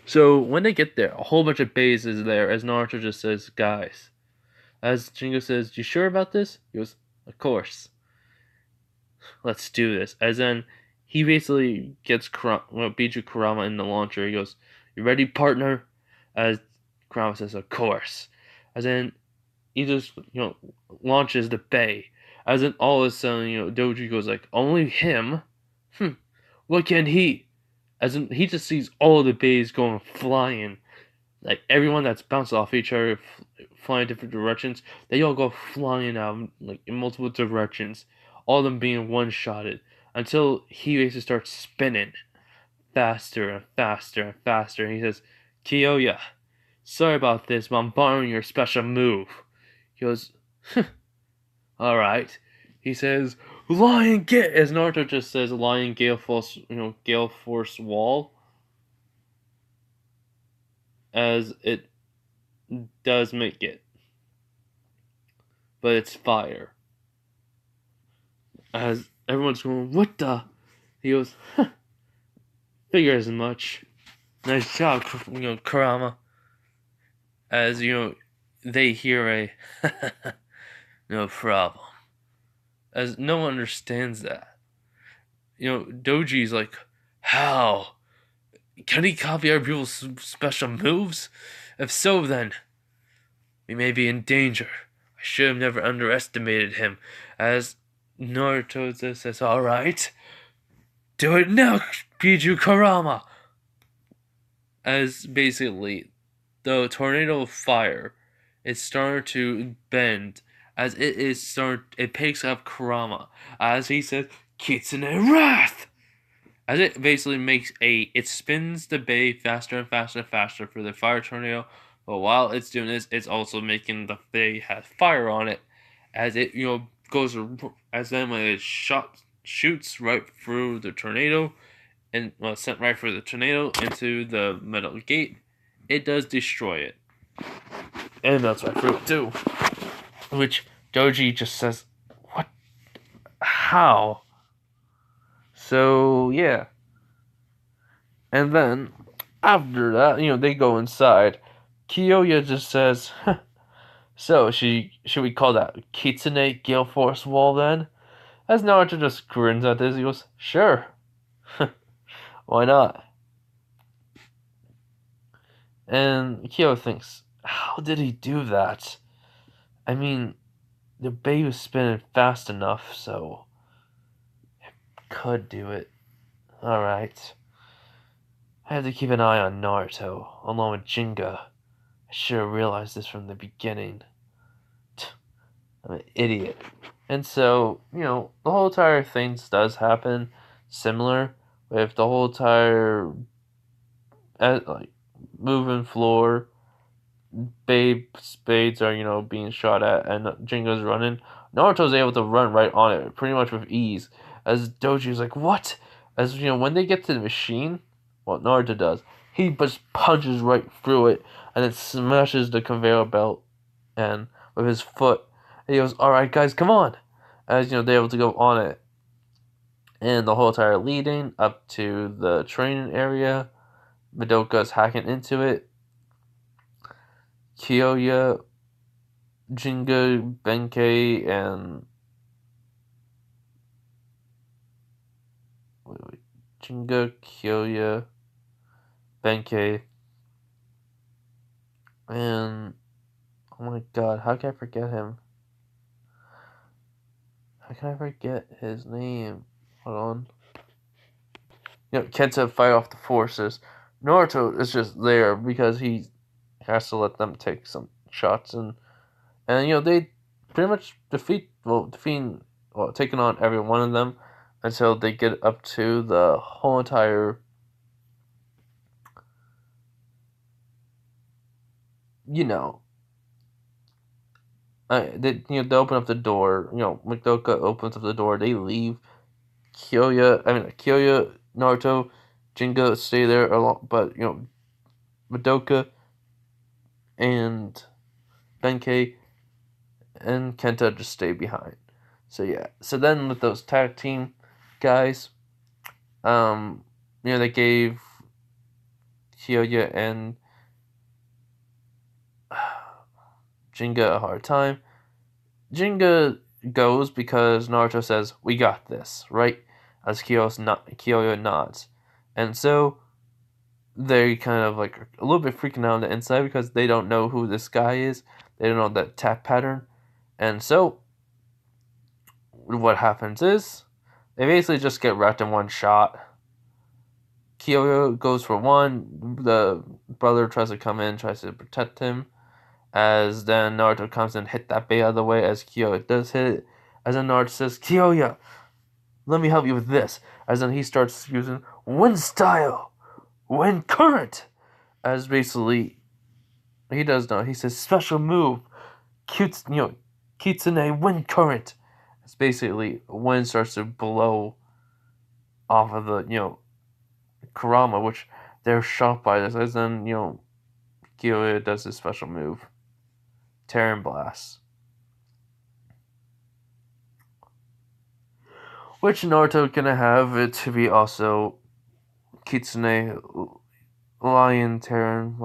So when they get there, a whole bunch of bays is there as Naruto just says, "Guys." As Jingo says, "You sure about this?" He goes, "Of course. Let's do this." As then he basically gets Biju Kurama in the launcher. He goes, "You ready, partner?" As Kurama says, "Of course." As then he just launches the bay. As then all of a sudden Doji goes like, "Only him? What can he?" As in he just sees all the bays going flying. Like everyone that's bounced off each other, flying different directions, they all go flying out like in multiple directions, all of them being one-shotted until he basically starts spinning faster and faster and faster. And he says, "Kiyoya, sorry about this, but I'm borrowing your special move." He goes, "All right." He says, "Lion get," as Naruto just says, "Lion Gale Force, Gale Force Wall," as it does make it, but it's fire. As everyone's going, "What the?" He goes, "Figure as much. Nice job, Kurama." As they hear a no problem. As no one understands that. Doji's like, "How? Can he copy other people's special moves? If so, then we may be in danger. I should have never underestimated him." As Naruto says, "All right, do it now, Biju Kurama." As basically the tornado of fire is starting to bend as it picks up Kurama as he says, "Kitsune Wrath," as it basically it spins the bay faster and faster and faster for the fire tornado. But while it's doing this, it's also making the bay have fire on it as it goes, as then when it shoots right through the tornado and sent right through the tornado into the metal gate, it does destroy it. And that's right through it too. Which Doji just says, "What? How?" So yeah. And then after that, they go inside. Kiyoya just says, "So should we call that Kitsune Gale Force Wall then?" As Naruto just grins at this, he goes, "Sure. Why not?" And Kyo thinks, how did he do that? I mean, the bay was spinning fast enough, so it could do it. Alright. I have to keep an eye on Naruto, along with Jinga. I should have realized this from the beginning. I'm an idiot. And so, the whole entire thing does happen similar, with the whole entire like moving floor. Spades are being shot at, and Jingo's running. Naruto's able to run right on it, pretty much with ease. As Doji's like, what? As when they get to the machine, what Naruto does, he just punches right through it, and it smashes the conveyor belt, and with his foot, and he goes, "All right, guys, come on!" As they're able to go on it, and the whole entire leading up to the training area, Madoka's hacking into it. Kyoya, Jinga, Benkei, and Jinga, Kyoya, Benkei, and oh my god, how can I forget him? How can I forget his name? Hold on. Kenta fight off the forces. Naruto is just there because he has to let them take some shots, and they pretty much taking on every one of them until they get up to the whole entire you know they open up the door. Madoka opens up the door. They leave. Kyoya, Naruto, Jinga stay there a lot, but Madoka and Benkei and Kenta just stay behind. So yeah. So then with those tag team guys, they gave Kyoya and Jinga a hard time. Jinga goes because Naruto says, "We got this," right? As Kyoya nods. And so they kind of like a little bit freaking out on the inside because they don't know who this guy is. They don't know that tap pattern. And so what happens is they basically just get wrecked in one shot. Kyoya goes for one. The brother tries to come in, tries to protect him. As then Naruto comes and hit that bait out of the way as Kyoya does hit it. As then Naruto says, "Kyoya, let me help you with this." As then he starts using wind style, wind current. As basically he does not. He says special move, Kitsune wind current. It's basically wind starts to blow off of the Kurama, which they're shocked by this. As then Kyoya does his special move. Terran Blast. Which Naruto gonna have it to be also Kitsune Lion Terran,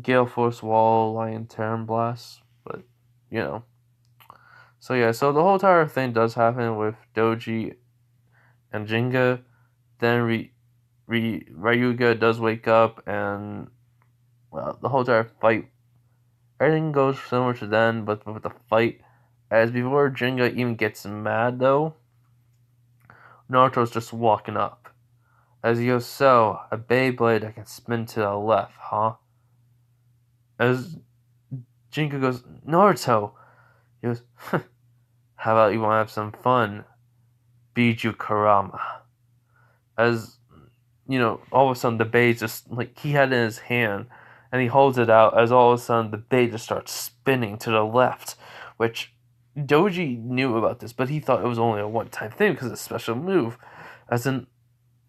Gale Force Wall Lion Terran Blast, but So yeah, so the whole entire thing does happen with Doji and Jinga. Then Ryuga does wake up, and the whole entire fight, everything goes similar to then, but with the fight, as before Jinga even gets mad though, Naruto's just walking up. As he goes, "So, a Beyblade that can spin to the left, huh?" As Jinga goes, "Naruto!" He goes, "How about you want to have some fun? Biju Kurama." As, all of a sudden the Bey just, he had it in his hand, and he holds it out, as all of a sudden the Bey just starts spinning to the left, which Doji knew about this, but he thought it was only a one-time thing because it's a special move. As in,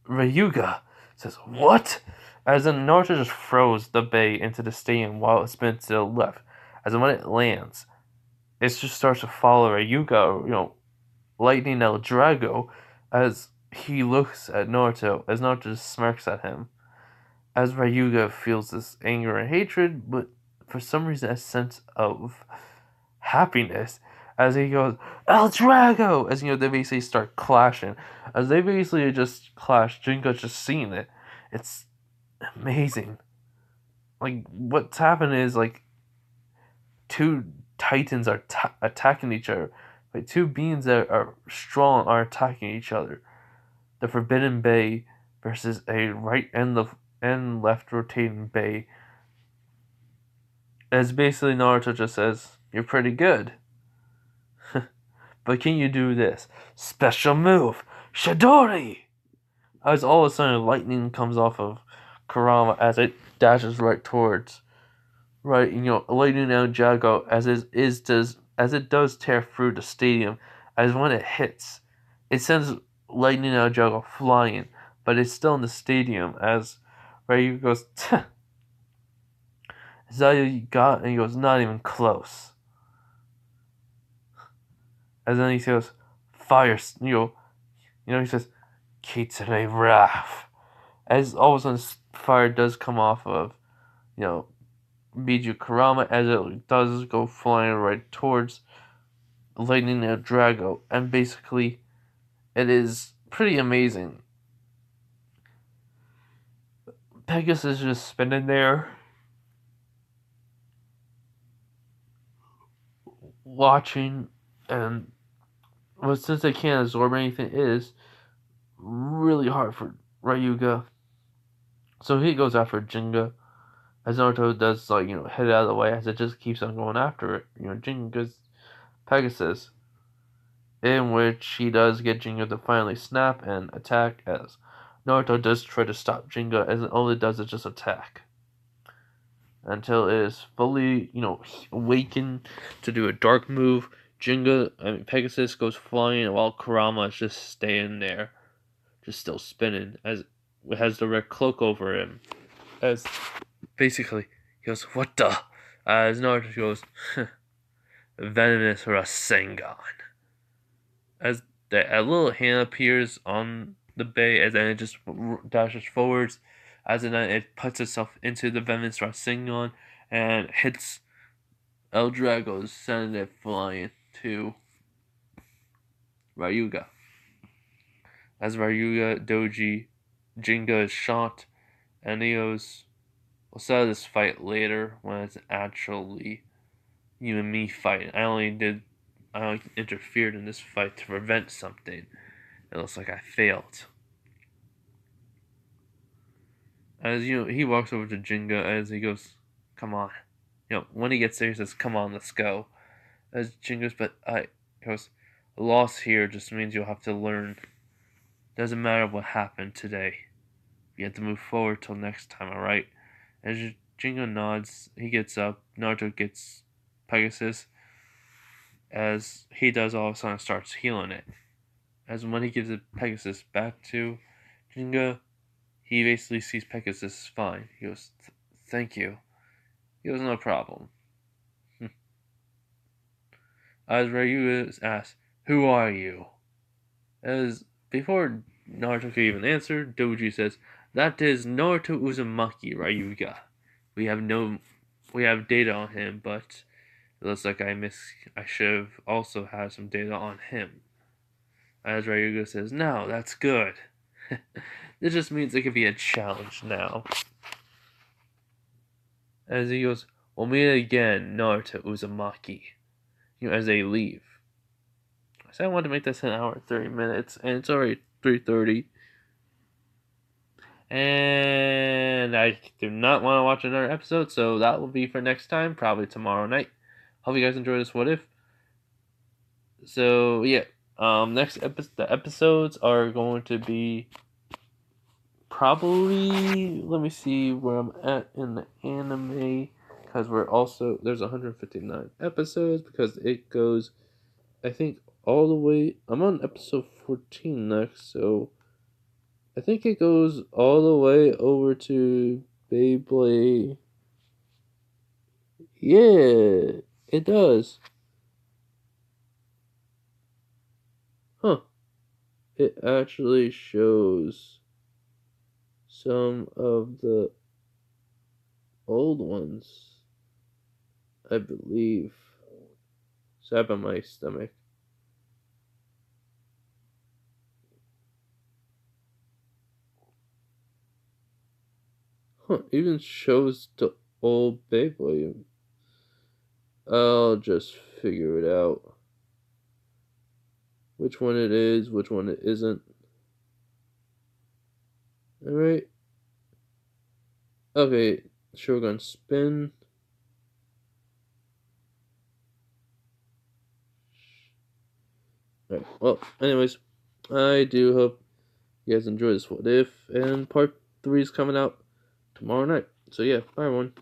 Ryuga says, "What?" As in, Naruto just throws the Bey into the stadium while it spins to the left. As in, when it lands, it just starts to follow Ryuga, Lightning El Drago, as he looks at Naruto, as Naruto just smirks at him. As Ryuga feels this anger and hatred, but for some reason a sense of happiness, as he goes, "El Drago!" As they basically start clashing. As they basically just clash, Jingo's just seeing it. It's amazing. What's happened is, two titans are attacking each other. Two beings that are strong are attacking each other. The Forbidden Bey versus a right and left rotating Bey. As basically Naruto just says, "You're pretty good. But can you do this? Special move, Shidori!" as all of a sudden lightning comes off of Kurama as it dashes right towards right, lightning down Jago as it does tear through the stadium. As when it hits, it sends lightning out Jago flying, but it's still in the stadium. As Ryu goes, "Is that all you got?" And he goes, "Not even close." As then he goes, "Fire!" He says, "Kitsune Wrath." As all of a sudden, fire does come off of you know Biju Kurama as it does go flying right towards Lightning Drago, and basically it is pretty amazing. Pegasus is just spinning there, watching, and since they can't absorb anything, it is really hard for Ryuga. So he goes after Jinga, as Naruto does, head out of the way as it just keeps on going after it. Jinga's Pegasus, in which he does get Jinga to finally snap and attack, as Naruto does try to stop Jinga, as all it does is just attack. Until it is fully, awakened to do a dark move. Pegasus goes flying while Kurama is just staying there, just still spinning, as it has the red cloak over him. As basically, he goes, "What the?" As Naruto goes, "Venomous Rasengan." As a little hand appears on the bay, as then it just dashes forwards, as then it puts itself into the venomous Rasengan and hits El Drago, sending it flying to Ryuga. As Ryuga Doji Jinga is shot, and he goes, "We'll settle this fight later when it's actually you and me fighting. I only interfered in this fight to prevent something. It looks like I failed." As he walks over to Jinga as he goes, "Come on." When he gets there, he says, "Come on, let's go." As Jinga goes, he goes, "A loss here just means you'll have to learn. Doesn't matter what happened today. You have to move forward till next time, alright?" As Jinga nods, he gets up. Naruto gets Pegasus. As he does, all of a sudden starts healing it. As when he gives it Pegasus back to Jinga, he basically sees Pegasus is fine. He goes, "Thank you." He goes, "No problem." As Ryu asks, "Who are you?" As before Naruto can even answer, Doji says, "That is Naruto Uzumaki Ryuga. We have data on him, but it looks like I should have also had some data on him." As Ryuga says, "No, that's good." This just means it could be a challenge now. As he goes, "We'll meet again, Naruto Uzumaki." As they leave. I said I wanted to make this an hour and 30 minutes, and it's already 3:30. And I do not want to watch another episode, so that will be for next time, probably tomorrow night. Hope you guys enjoy this What If. So yeah, the episodes are going to be probably, let me see where I'm at in the anime, because there's 159 episodes, because it goes, I think, all the way, I'm on episode 14 next, so I think it goes all the way over to Beyblade. Yeah, it does. Huh. It actually shows some of the old ones, I believe. Sorry about my stomach. Huh, even shows the old Beyblade. I'll just figure it out. Which one it is, which one it isn't. Alright. Okay, Shogun spin. Alright, well, anyways, I do hope you guys enjoy this What If, and part 3 is coming out tomorrow night. So yeah, bye everyone.